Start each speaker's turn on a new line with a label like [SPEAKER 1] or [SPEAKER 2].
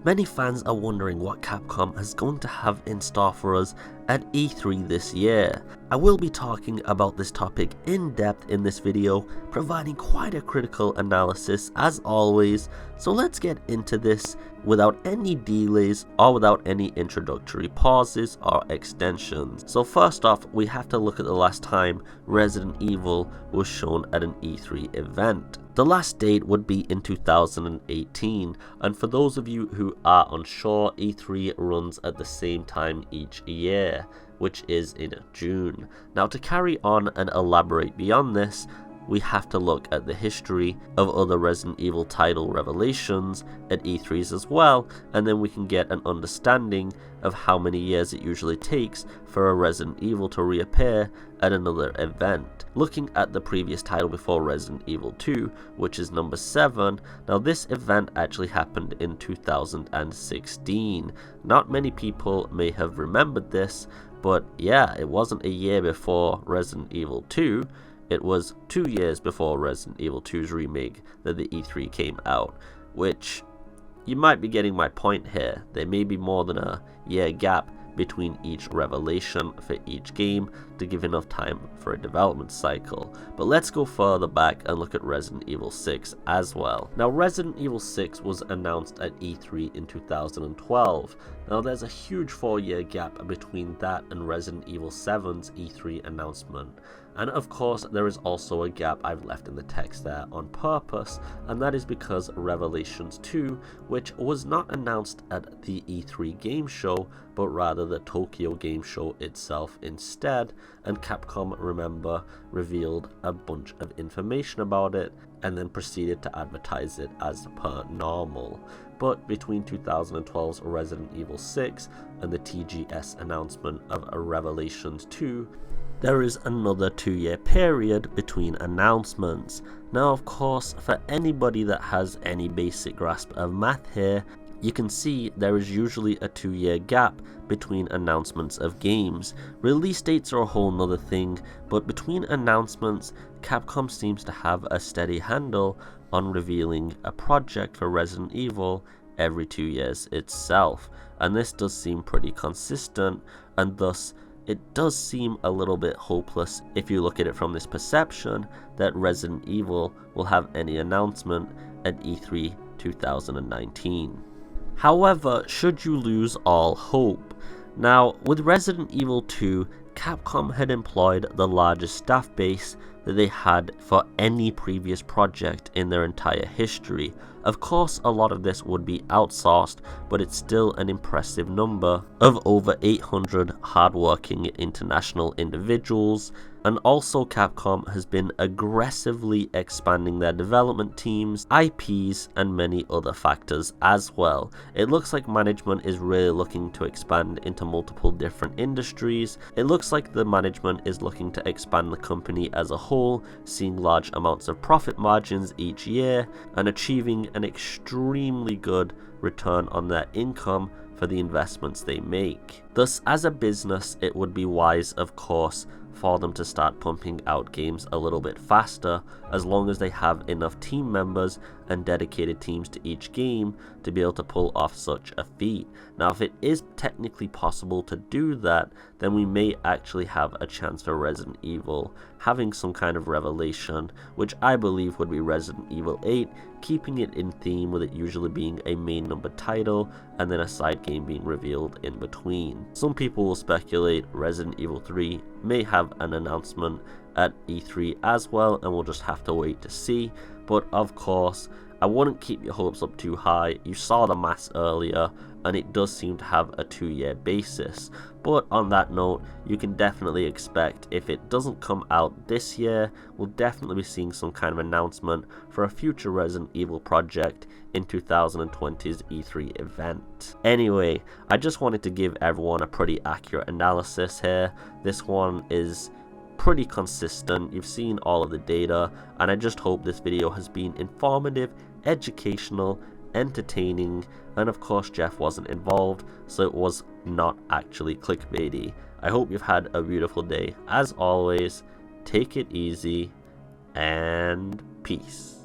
[SPEAKER 1] Many fans are wondering what Capcom is going to have in store for us at E3 this year. I will be talking about this topic in depth in this video, providing quite a critical analysis as always, so let's get into this without any delays or without any introductory pauses or extensions. So first off, we have to look at the last time Resident Evil was shown at an E3 event. The last date would be in 2018, and for those of you who are unsure, E3 runs at the same time each year, which is in June. Now, to carry on and elaborate beyond this, we have to look at the history of other Resident Evil title revelations at E3s as well, and then we can get an understanding of how many years it usually takes for a Resident Evil to reappear at another event. Looking at the previous title before Resident Evil 2, which is number 7, now this event actually happened in 2016. Not many people may have remembered this, but yeah, it wasn't a year before Resident Evil 2. It was 2 years before Resident Evil 2's remake that the E3 came out, which you might be getting my point here. There may be more than a year gap between each revelation for each game to give enough time for a development cycle. But let's go further back and look at Resident Evil 6 as well. Now, Resident Evil 6 was announced at E3 in 2012. Now, there's a huge 4-year gap between that and Resident Evil 7's E3 announcement. And of course, there is also a gap I've left in the text there on purpose, and that is because Revelations 2, which was not announced at the E3 game show, but rather the Tokyo Game Show itself instead, and Capcom, remember, revealed a bunch of information about it, and then proceeded to advertise it as per normal. But between 2012's Resident Evil 6 and the TGS announcement of Revelations 2, there is another 2-year period between announcements. Now, of course, for anybody that has any basic grasp of math here, you can see there is usually a 2-year gap between announcements of games. Release dates are a whole nother thing, but between announcements, Capcom seems to have a steady handle on revealing a project for Resident Evil every 2 years itself, and this does seem pretty consistent, and thus it does seem a little bit hopeless if you look at it from this perception that Resident Evil will have any announcement at E3 2019. However, should you lose all hope? Now, with Resident Evil 2, Capcom had employed the largest staff base that they had for any previous project in their entire history. Of course, a lot of this would be outsourced, but it's still an impressive number of over 800 hardworking international individuals. And also, Capcom has been aggressively expanding their development teams, IPs, and many other factors as well. It looks like management is really looking to expand into multiple different industries. It looks like the management is looking to expand the company as a whole, seeing large amounts of profit margins each year, and achieving an extremely good return on their income for the investments they make. Thus, as a business, it would be wise, of course, for them to start pumping out games a little bit faster, as long as they have enough team members and dedicated teams to each game to be able to pull off such a feat. Now, if it is technically possible to do that, then we may actually have a chance for Resident Evil having some kind of revelation, which I believe would be Resident Evil 8, keeping it in theme with it usually being a main number title and then a side game being revealed in between. Some people will speculate Resident Evil 3 may have an announcement at E3 as well, and we'll just have to wait to see. But of course, I wouldn't keep your hopes up too high. You saw the maths earlier, and it does seem to have a 2-year basis. But on that note, you can definitely expect, if it doesn't come out this year, we'll definitely be seeing some kind of announcement for a future Resident Evil project in 2020's E3 event. Anyway, I just wanted to give everyone a pretty accurate analysis here. This one is pretty consistent. You've seen all of the data, and I just hope this video has been informative, educational, entertaining, and of course Jeff wasn't involved, so it was not actually clickbaity. I hope you've had a beautiful day. As always, take it easy and peace.